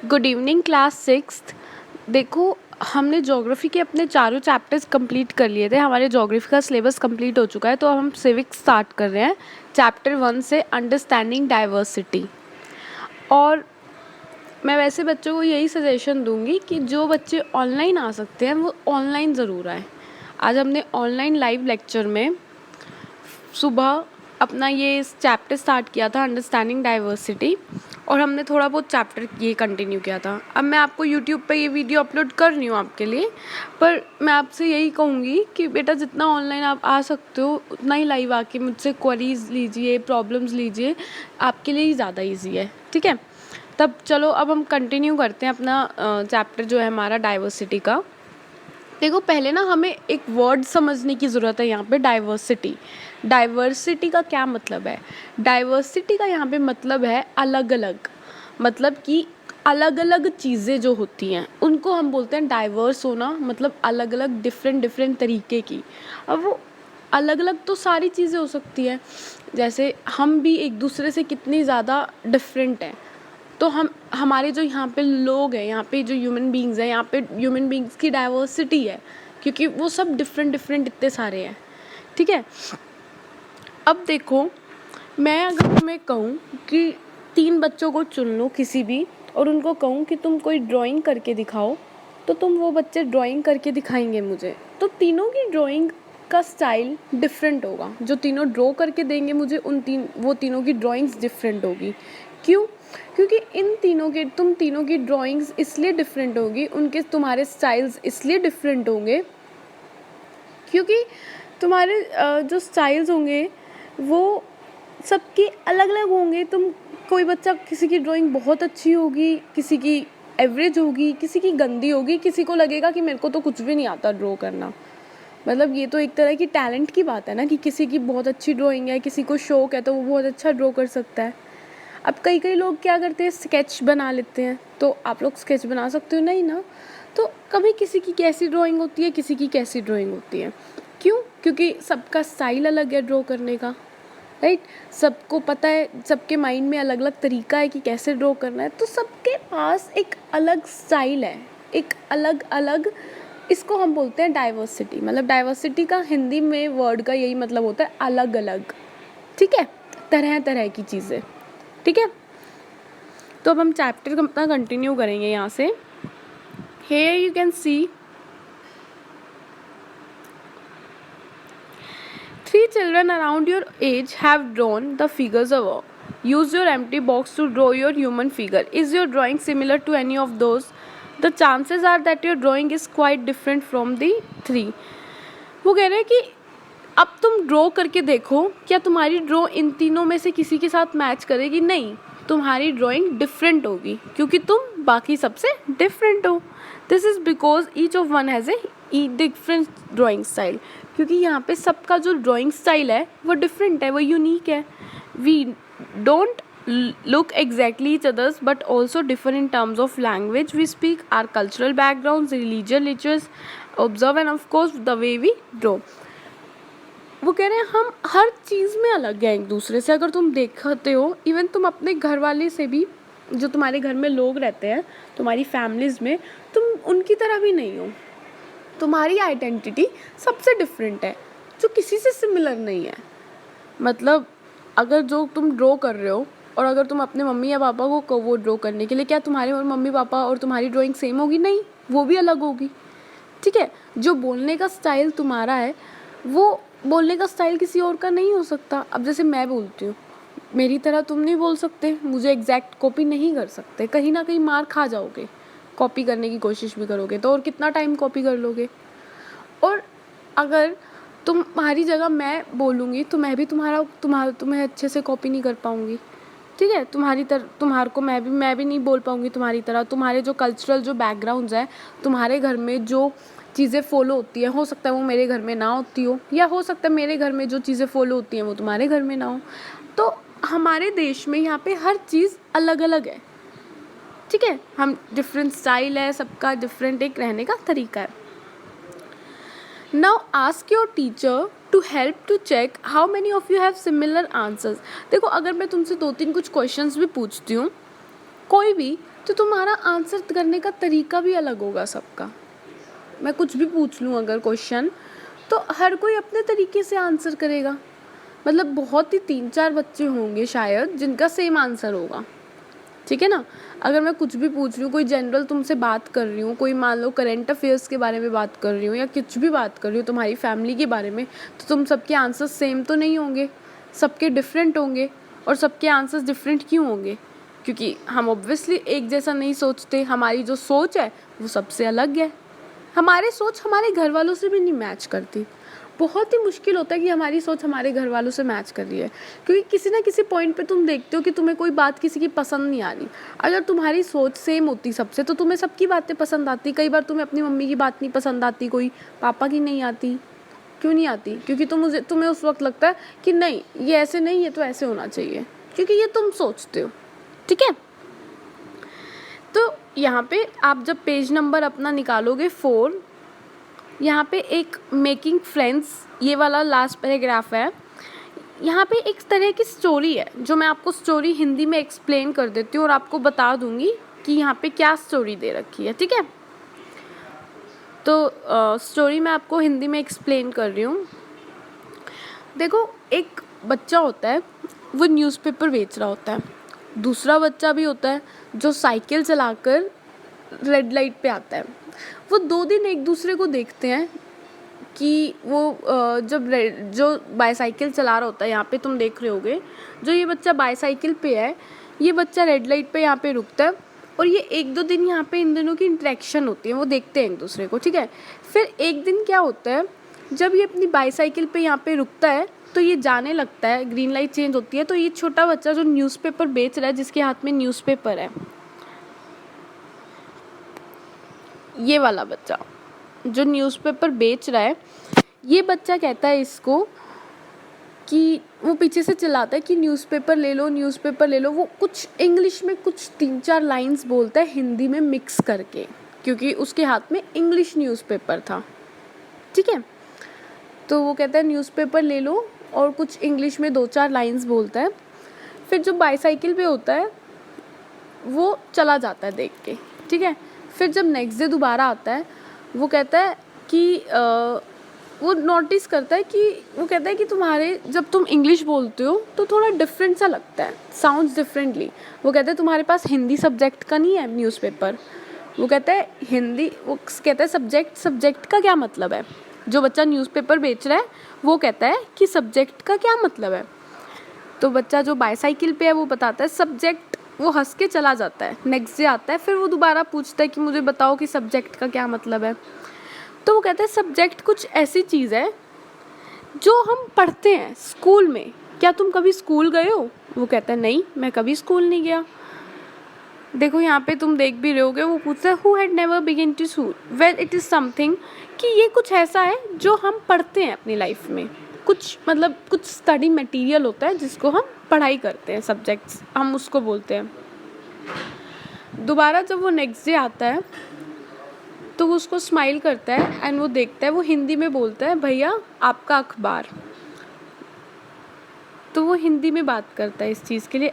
Good evening class sixth. देखो, हमने geography के अपने चारों चैप्टर्स कंप्लीट कर लिए थे। हमारे ज्योग्राफी का सिलेबस कंप्लीट हो चुका है, तो हम सिविक्स स्टार्ट कर रहे हैं चैप्टर 1 से, अंडरस्टैंडिंग डाइवर्सिटी। और मैं वैसे बच्चों को यही सजेशन दूंगी कि जो बच्चे ऑनलाइन आ सकते हैं वो ऑनलाइन ज़रूर आए। आज हमने ऑनलाइन लाइव लेक्चर में सुबह अपना ये चैप्टर स्टार्ट किया था, अंडरस्टैंडिंग डाइवर्सिटी, और हमने थोड़ा बहुत चैप्टर ये कंटिन्यू किया था। अब मैं आपको यूट्यूब पे ये वीडियो अपलोड कर रही हूँ आपके लिए, पर मैं आपसे यही कहूँगी कि बेटा जितना ऑनलाइन आप आ सकते हो उतना ही लाइव आके मुझसे क्वेरीज लीजिए, प्रॉब्लम्स लीजिए, आपके लिए ही ज़्यादा ईजी है। ठीक है, तब चलो अब हम कंटिन्यू करते हैं अपना चैप्टर जो है हमारा डाइवर्सिटी का। देखो, पहले ना हमें एक वर्ड समझने की ज़रूरत है यहाँ पे, डाइवर्सिटी। डाइवर्सिटी का क्या मतलब है? डाइवर्सिटी का यहाँ पे मतलब है अलग अलग, मतलब कि अलग अलग चीज़ें जो होती हैं उनको हम बोलते हैं डाइवर्स होना, मतलब अलग अलग डिफरेंट डिफरेंट तरीके की। अब वो अलग अलग तो सारी चीज़ें हो सकती हैं, जैसे हम भी एक दूसरे से कितनी ज़्यादा डिफरेंट हैं। तो हम हमारे जो यहाँ पे लोग हैं, यहाँ पे जो ह्यूमन बींग्स हैं, यहाँ पे ह्यूमन बींग्स की डाइवर्सिटी है, क्योंकि वो सब डिफरेंट डिफरेंट इतने सारे हैं। ठीक है, अब देखो, मैं अगर तुम्हें कहूँ कि 3 बच्चों को चुन लो किसी भी, और उनको कहूँ कि तुम कोई ड्राइंग करके दिखाओ, तो तुम वो बच्चे ड्राइंग करके दिखाएंगे मुझे, तो तीनों की ड्राइंग का स्टाइल डिफरेंट होगा। जो तीनों ड्रॉ करके देंगे मुझे, वो तीनों की ड्राइंग्स डिफरेंट होगी। क्यों? क्योंकि तुम तीनों की ड्राइंग्स इसलिए डिफरेंट होगी, तुम्हारे स्टाइल्स इसलिए डिफरेंट होंगे क्योंकि तुम्हारे जो स्टाइल्स होंगे वो सबके अलग अलग होंगे। कोई बच्चा, किसी की ड्राइंग बहुत अच्छी होगी, किसी की एवरेज होगी, किसी की गंदी होगी, किसी को लगेगा कि मेरे को तो कुछ भी नहीं आता ड्रॉ करना। मतलब ये तो एक तरह की टैलेंट की बात है ना, कि किसी की बहुत अच्छी ड्राइंग है, किसी को शौक है तो वो बहुत अच्छा ड्रॉ कर सकता है। अब कई लोग क्या करते हैं, स्केच बना लेते हैं। तो आप लोग स्केच बना सकते हो? नहीं ना। तो कभी किसी की कैसी ड्राइंग होती है, किसी की कैसी ड्राइंग होती है। क्यों? क्योंकि सबका स्टाइल अलग है ड्रॉ करने का, राइट। सबको पता है, सबके माइंड में अलग अलग तरीका है कि कैसे ड्रॉ करना है। तो सबके पास एक अलग स्टाइल है, एक अलग अलग, इसको हम बोलते हैं डाइवर्सिटी। मतलब डाइवर्सिटी का हिंदी में वर्ड का यही मतलब होता है, अलग अलग। ठीक है, तरह तरह की चीज़ें। ठीक है, तो अब हम चैप्टर अपना कंटिन्यू करेंगे यहाँ से। Here you can see 3 children around your age have drawn the figures above. Use your empty box to draw your human figure. Is your drawing similar to any of those? The chances are that your drawing is quite different from the 3. वो कह रहे हैं कि अब तुम draw करके देखो, क्या तुम्हारी ड्रॉ इन तीनों में से किसी के साथ मैच करेगी? नहीं, तुम्हारी ड्राइंग डिफरेंट होगी क्योंकि तुम बाकी सबसे डिफरेंट हो। This is because each of one has a different drawing style. क्योंकि यहाँ पे सबका जो ड्राइंग स्टाइल है वो डिफरेंट है, वो यूनिक है। We don't look exactly each others but also differ in terms of language we speak, our cultural backgrounds, religious rituals observe, and of course the way we draw. वो कह रहे हैं हम हर चीज़ में अलग हैं एक दूसरे से। अगर तुम देखते हो, इवन तुम अपने घर वाले से भी, जो तुम्हारे घर में लोग रहते हैं, तुम्हारी फैमिलीज़ में, तुम उनकी तरह भी नहीं हो। तुम्हारी आइडेंटिटी सबसे डिफरेंट है, जो किसी से सिमिलर नहीं है। मतलब अगर जो तुम ड्रॉ कर रहे हो, और अगर तुम अपने मम्मी या पापा को कहो वो ड्रॉ करने के लिए, क्या तुम्हारे और मम्मी पापा और तुम्हारी ड्राइंग सेम होगी? नहीं, वो भी अलग होगी। ठीक है, जो बोलने का स्टाइल तुम्हारा है, वो बोलने का स्टाइल किसी और का नहीं हो सकता। अब जैसे मैं बोलती हूँ, मेरी तरह तुम नहीं बोल सकते, मुझे एग्जैक्ट कॉपी नहीं कर सकते, कहीं ना कहीं मार खा जाओगे। कॉपी करने की कोशिश भी करोगे तो, और कितना टाइम कॉपी कर लोगे। और अगर तुम्हारी जगह मैं बोलूँगी तो मैं भी तुम्हें अच्छे से कॉपी नहीं कर पाऊँगी। ठीक है, तुम्हारे को मैं भी नहीं बोल पाऊँगी तुम्हारी तरह। तुम्हारे जो कल्चरल जो बैकग्राउंड्स हैं, तुम्हारे घर में जो चीज़ें फॉलो होती हैं, हो सकता है वो मेरे घर में ना होती हो, या हो सकता है मेरे घर में जो चीज़ें फॉलो होती हैं वो तुम्हारे घर में ना हो। तो हमारे देश में यहाँ पे हर चीज़ अलग अलग है। ठीक है, हम डिफरेंट स्टाइल है, सबका डिफरेंट एक रहने का तरीका है। Now ask your teacher to help to check how many of you have similar answers. देखो, अगर मैं तुमसे 2-3 कुछ क्वेश्चंस भी पूछती हूँ, कोई भी तो तुम्हारा आंसर करने का तरीका भी अलग होगा सबका। मैं कुछ भी पूछ लूँ अगर क्वेश्चन, तो हर कोई अपने तरीके से आंसर करेगा। मतलब बहुत ही 3-4 बच्चे होंगे शायद जिनका सेम आंसर होगा, ठीक है ना। अगर मैं कुछ भी पूछ रही हूँ, कोई जनरल तुमसे बात कर रही हूँ, कोई मान लो करंट अफेयर्स के बारे में बात कर रही हूँ या कुछ भी बात कर रही हूँ तुम्हारी फैमिली के बारे में, तो तुम सबके आंसर सेम तो नहीं होंगे, सबके डिफरेंट होंगे। और सबके आंसर्स डिफरेंट क्यों होंगे? क्योंकि हम ऑब्वियसली एक जैसा नहीं सोचते, हमारी जो सोच है वो सबसे अलग है। हमारी सोच हमारे घर वालों से भी नहीं मैच करती। बहुत ही मुश्किल होता है कि हमारी सोच हमारे घर वालों से मैच कर रही है, क्योंकि किसी ना किसी पॉइंट पे तुम देखते हो कि तुम्हें कोई बात किसी की पसंद नहीं आ रही। अगर तुम्हारी सोच सेम होती सबसे, तो तुम्हें सबकी बातें पसंद आती। कई बार तुम्हें अपनी मम्मी की बात नहीं पसंद आती, कोई पापा की नहीं आती। क्यों नहीं आती? क्योंकि तुम्हें उस वक्त लगता है कि नहीं, ये ऐसे नहीं, ये तो ऐसे होना चाहिए, क्योंकि ये तुम सोचते हो, ठीक है। तो यहाँ पे आप जब पेज नंबर अपना निकालोगे 4, यहाँ पे एक मेकिंग फ्रेंड्स, ये वाला लास्ट पैराग्राफ है। यहाँ पे एक तरह की स्टोरी है, जो मैं आपको स्टोरी हिंदी में एक्सप्लेन कर देती हूँ और आपको बता दूँगी कि यहाँ पे क्या स्टोरी दे रखी है, ठीक है। तो स्टोरी मैं आपको हिंदी में एक्सप्लेन कर रही हूँ। देखो, एक बच्चा होता है, वो न्यूज़पेपर बेच रहा होता है। दूसरा बच्चा भी होता है जो साइकिल चलाकर रेड लाइट पे आता है। वो 2 दिन एक दूसरे को देखते हैं कि वो जब जो बाईसाइकिल चला रहा होता है, यहाँ पे तुम देख रहे होगे, जो ये बच्चा बाईसाइकिल पे है, ये बच्चा रेड लाइट पे यहाँ पे रुकता है, और ये 1-2 दिन यहाँ पे इन दोनों की इंटरेक्शन होती है, वो देखते हैं एक दूसरे को, ठीक है। फिर एक दिन क्या होता है, जब ये अपनी बाईसाइकिल पे यहाँ पे रुकता है, तो ये जाने लगता है, ग्रीन लाइट चेंज होती है, तो ये छोटा बच्चा जो न्यूज़पेपर बेच रहा है, जिसके हाथ में न्यूज़पेपर है, ये वाला बच्चा जो न्यूज़पेपर बेच रहा है, ये बच्चा कहता है इसको कि वो पीछे से चिल्लाता है कि न्यूज़पेपर ले लो, न्यूज़पेपर ले लो। वो कुछ इंग्लिश में कुछ 3-4 लाइंस बोलता है हिंदी में मिक्स करके, क्योंकि उसके हाथ में इंग्लिश न्यूज़पेपर था, ठीक है। तो वो कहता है न्यूज़पेपर ले लो, और कुछ इंग्लिश में 2-4 लाइंस बोलता है। फिर जो बाईसाइकिल पे होता है वो चला जाता है देख के, ठीक है। फिर जब नेक्स्ट डे दोबारा आता है, वो कहता है कि वो नोटिस करता है कि वो कहता है कि तुम्हारे जब तुम इंग्लिश बोलते हो तो थोड़ा डिफरेंट सा लगता है, साउंड्स डिफरेंटली। वो कहता है तुम्हारे पास हिंदी सब्जेक्ट का नहीं है न्यूज़पेपर? वो कहता है हिंदी, वो कहता है सब्जेक्ट का क्या मतलब है? जो बच्चा न्यूज़पेपर बेच रहा है वो कहता है कि सब्जेक्ट का क्या मतलब है? तो बच्चा जो बाईसाइकिल पे है वो बताता है सब्जेक्ट। वो हंस के चला जाता है। नेक्स्ट डे आता है, फिर वो दोबारा पूछता है कि मुझे बताओ कि सब्जेक्ट का क्या मतलब है। तो वो कहता है सब्जेक्ट कुछ ऐसी चीज़ है जो हम पढ़ते हैं स्कूल में। क्या तुम कभी स्कूल गए हो? वो कहता है नहीं, मैं कभी स्कूल नहीं गया। देखो यहाँ पे तुम देख भी रहे होगे, वो पूछता है who had never begin to school. Well it is something कि ये कुछ ऐसा है जो हम पढ़ते हैं अपनी लाइफ में। कुछ मतलब कुछ स्टडी मटेरियल होता है जिसको हम पढ़ाई करते हैं, सब्जेक्ट्स हम उसको बोलते हैं। दोबारा जब वो नेक्स्ट डे आता है तो वो उसको स्माइल करता है एंड वो देखता है, वो हिंदी में बोलता है भैया आपका अखबार। तो वो हिंदी में बात करता है इस चीज़ के लिए।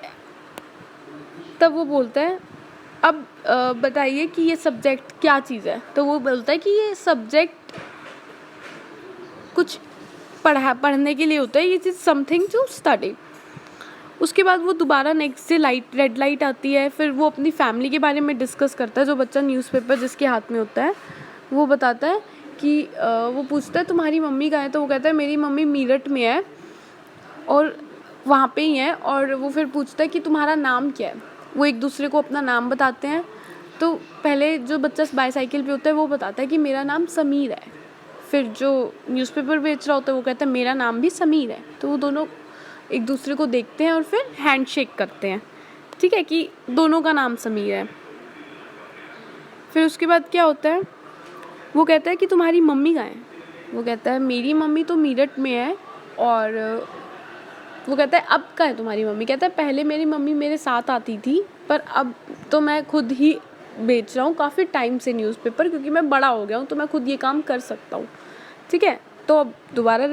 तब वो बोलता है अब बताइए कि ये सब्जेक्ट क्या चीज़ है। तो वो बोलता है कि ये सब्जेक्ट कुछ पढ़ने के लिए होता है, ये चीज़ समथिंग टू स्टडी। उसके बाद वो दोबारा नेक्स्ट डे रेड लाइट आती है। फिर वो अपनी फैमिली के बारे में डिस्कस करता है। जो बच्चा न्यूज़पेपर जिसके हाथ में होता है वो बताता है कि वो पूछता है तुम्हारी मम्मी कहाँ है? तो वो कहता है मेरी मम्मी मीरठ में है और वहाँ पे ही है। और वो फिर पूछता है कि तुम्हारा नाम क्या है? वो एक दूसरे को अपना नाम बताते हैं। तो पहले जो बच्चा बाईसाइकिल पे होता है वो बताता है कि मेरा नाम समीर है। फिर जो न्यूज़पेपर बेच रहा होता है वो कहता है मेरा नाम भी समीर है। तो वो दोनों एक दूसरे को देखते हैं और फिर हैंडशेक करते हैं, ठीक है, कि दोनों का नाम समीर है। फिर उसके बाद क्या होता है, वो कहता है कि तुम्हारी मम्मी कहाँ है? वो कहता है मेरी मम्मी तो मीरठ में है। और वो कहता है अब कहाँ है तुम्हारी मम्मी? कहता है पहले मेरी मम्मी मेरे साथ आती थी, पर अब तो मैं खुद ही बेच रहा हूँ काफ़ी टाइम से न्यूज़पेपर, क्योंकि मैं बड़ा हो गया हूँ तो मैं खुद ये काम कर सकता हूँ, ठीक है। तो अब दोबारा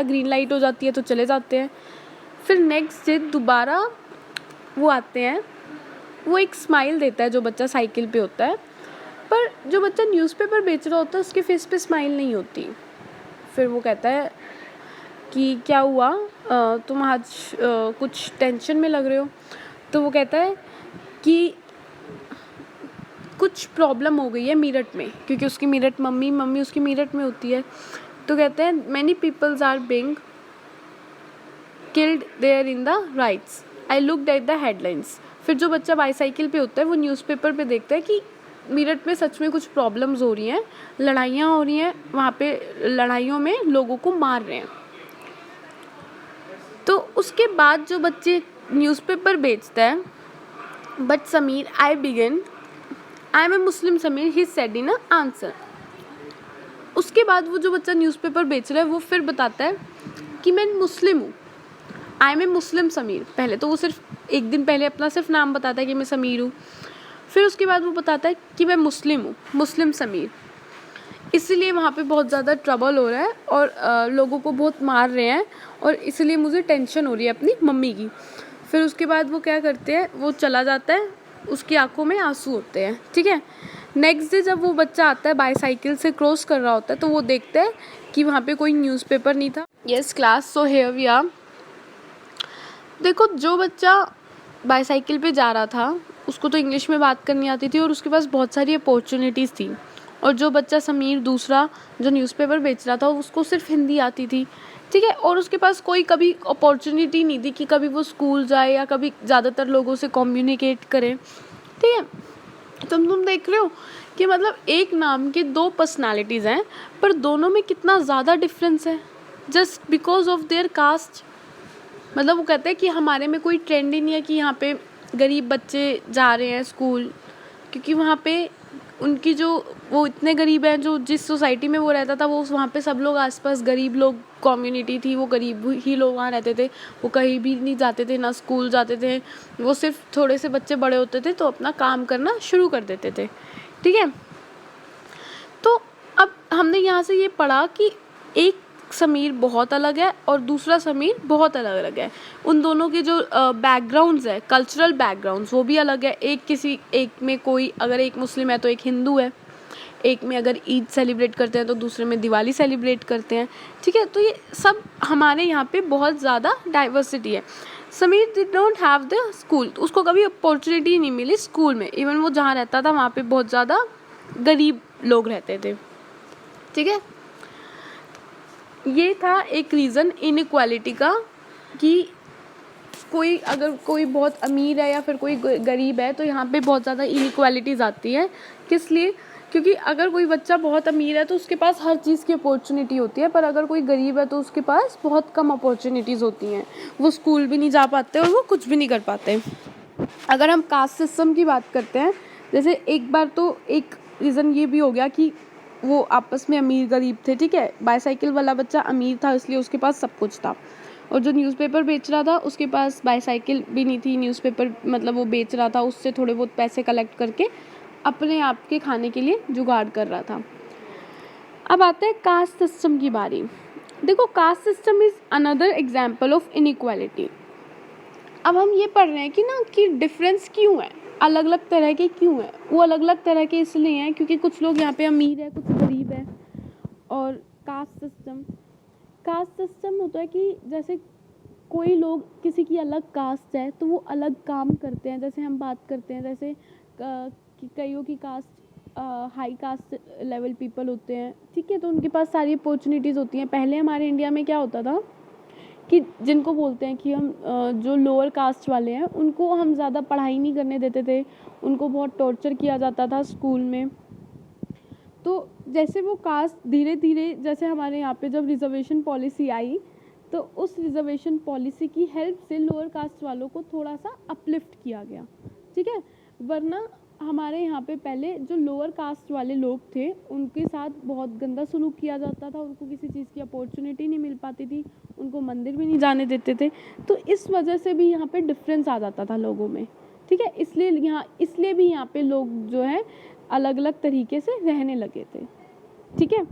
ग्रीन लाइट हो जाती है तो चले जाते हैं। फिर नेक्स्ट डे दोबारा वो आते हैं वो एक स्माइल देता है जो बच्चा साइकिल पे होता है, पर जो बच्चा न्यूज़पेपर बेच रहा होता है उसके फेस पे स्माइल नहीं होती। फिर वो कहता है कि क्या हुआ, तुम आज कुछ टेंशन में लग रहे हो। तो वो कहता है कि कुछ प्रॉब्लम हो गई है मीरठ में, क्योंकि उसकी मीरठ मम्मी उसकी मीरठ में होती है। तो कहते हैं many peoples are being killed there in the riots, I looked at the headlines. फिर जो बच्चा बाईसाइकिल पे होता है वो न्यूज़पेपर पे देखता है कि मीरठ में सच में कुछ प्रॉब्लम्स हो रही हैं, लड़ाइयाँ हो रही हैं, वहाँ पे लड़ाइयों में लोगों को मार रहे हैं। तो उसके बाद जो बच्चे न्यूज़पेपर बेचता है, but Sameer I am a Muslim Sameer, he said in a answer. उसके बाद वो जो बच्चा न्यूज़पेपर बेच रहा है वो फिर बताता है कि मैं मुस्लिम हूँ, आई एम ए मुस्लिम समीर। पहले तो वो सिर्फ एक दिन पहले अपना सिर्फ नाम बताता है कि मैं समीर हूँ, फिर उसके बाद वो बताता है कि मैं मुस्लिम हूँ, मुस्लिम समीर। इसीलिए वहाँ पे बहुत ज़्यादा ट्रबल हो रहा है और लोगों को बहुत मार रहे हैं और इसलिए मुझे टेंशन हो रही है अपनी मम्मी की। फिर उसके बाद वो क्या करते हैं, वो चला जाता है, उसकी आंखों में आंसू होते हैं, ठीक है। नेक्स्ट डे जब वो बच्चा आता है, बाईसाइकिल से क्रॉस कर रहा होता है, तो वो देखता है कि वहाँ पे कोई न्यूज़पेपर नहीं था। Yes class, so here we are. देखो जो बच्चा बाईसाइकिल पे जा रहा था उसको तो इंग्लिश में बात करनी आती थी और उसके पास बहुत सारी अपॉर्चुनिटीज़ थी, और जो बच्चा समीर दूसरा जो न्यूज़पेपर बेच रहा था उसको सिर्फ हिंदी आती थी, ठीक है, और उसके पास कोई कभी अपॉर्चुनिटी नहीं थी कि कभी वो स्कूल जाए या कभी ज़्यादातर लोगों से कम्युनिकेट करे, ठीक है। तुम देख रहे हो कि मतलब एक नाम के दो पर्सनालिटीज़ हैं पर दोनों में कितना ज़्यादा डिफरेंस है, just because of their caste. मतलब वो कहते हैं कि हमारे में कोई ट्रेंड ही नहीं है कि यहाँ पे गरीब बच्चे जा रहे हैं स्कूल, क्योंकि वहाँ पे उनकी जो वो इतने गरीब हैं, जो जिस सोसाइटी में वो रहता था वो वहाँ पे सब लोग आसपास गरीब लोग कम्युनिटी थी, वो गरीब ही लोग वहाँ रहते थे। वो कहीं भी नहीं जाते थे, ना स्कूल जाते थे, वो सिर्फ थोड़े से बच्चे बड़े होते थे तो अपना काम करना शुरू कर देते थे, ठीक है। तो अब हमने यहाँ से ये पढ़ा कि एक समीर बहुत अलग है और दूसरा समीर बहुत अलग अलग है। उन दोनों के जो बैकग्राउंड्स है, कल्चरल बैकग्राउंड्स, वो भी अलग है। एक में कोई अगर एक मुस्लिम है तो एक हिंदू है, एक में अगर ईद सेलिब्रेट करते हैं तो दूसरे में दिवाली सेलिब्रेट करते हैं, ठीक है। तो ये सब हमारे यहाँ पे बहुत ज़्यादा डाइवर्सिटी है। Sameer did not have the school, उसको कभी अपॉर्चुनिटी नहीं मिली स्कूल में, इवन वो जहाँ रहता था वहाँ पे बहुत ज़्यादा गरीब लोग रहते थे, ठीक है। ये था एक रीज़न इनइक्वालिटी का कि अगर कोई बहुत अमीर है या फिर कोई गरीब है तो यहाँ पे बहुत ज़्यादा इनइक्वालिटीज़ आती है। किस लिए? क्योंकि अगर कोई बच्चा बहुत अमीर है तो उसके पास हर चीज़ की अपॉर्चुनिटी होती है, पर अगर कोई गरीब है तो उसके पास बहुत कम अपॉर्चुनिटीज़ होती हैं। वो स्कूल भी नहीं जा पाते और वो कुछ भी नहीं कर पाते। अगर हम कास्ट सिस्टम की बात करते हैं, जैसे एक बार तो एक रीज़न ये भी हो गया कि वो आपस में अमीर गरीब थे, ठीक है। बाईसाइकिल वाला बच्चा अमीर था इसलिए उसके पास सब कुछ था, और जो न्यूज़पेपर बेच रहा था उसके पास बाईसाइकिल भी नहीं थी, न्यूज़पेपर मतलब वो बेच रहा था, उससे थोड़े बहुत पैसे कलेक्ट करके अपने आप के खाने के लिए जुगाड़ कर रहा था। अब आते हैं कास्ट सिस्टम की बारी। देखो caste system is another example of inequality. अब हम ये पढ़ रहे हैं कि ना कि डिफरेंस क्यों है, अलग अलग तरह के क्यों है। वो अलग अलग तरह के इसलिए हैं क्योंकि कुछ लोग यहाँ पे अमीर है, कुछ गरीब है। और कास्ट सिस्टम होता है कि जैसे कोई लोग किसी की अलग कास्ट है तो वो अलग काम करते हैं। जैसे हम बात करते हैं जैसे कि कईयों की caste high caste level people होते हैं, ठीक है, तो उनके पास सारी अपॉर्चुनिटीज़ होती हैं। पहले हमारे इंडिया में क्या होता था कि जिनको बोलते हैं कि हम जो लोअर कास्ट वाले हैं उनको हम ज़्यादा पढ़ाई नहीं करने देते थे, उनको बहुत टॉर्चर किया जाता था स्कूल में। तो जैसे वो कास्ट धीरे धीरे, जैसे हमारे यहाँ पे जब रिजर्वेशन पॉलिसी आई तो उस रिजर्वेशन पॉलिसी की हेल्प से लोअर कास्ट वालों को थोड़ा सा अपलिफ्ट किया गया, ठीक है। वरना हमारे यहाँ पे पहले जो लोअर कास्ट वाले लोग थे उनके साथ बहुत गंदा सलूक किया जाता था, उनको किसी चीज़ की अपॉर्चुनिटी नहीं मिल पाती थी, उनको मंदिर भी नहीं जाने देते थे। तो इस वजह से भी यहाँ पे डिफरेंस आ जाता था लोगों में, ठीक है। इसलिए भी यहाँ पे लोग जो है अलग अलग तरीके से रहने लगे थे, ठीक है।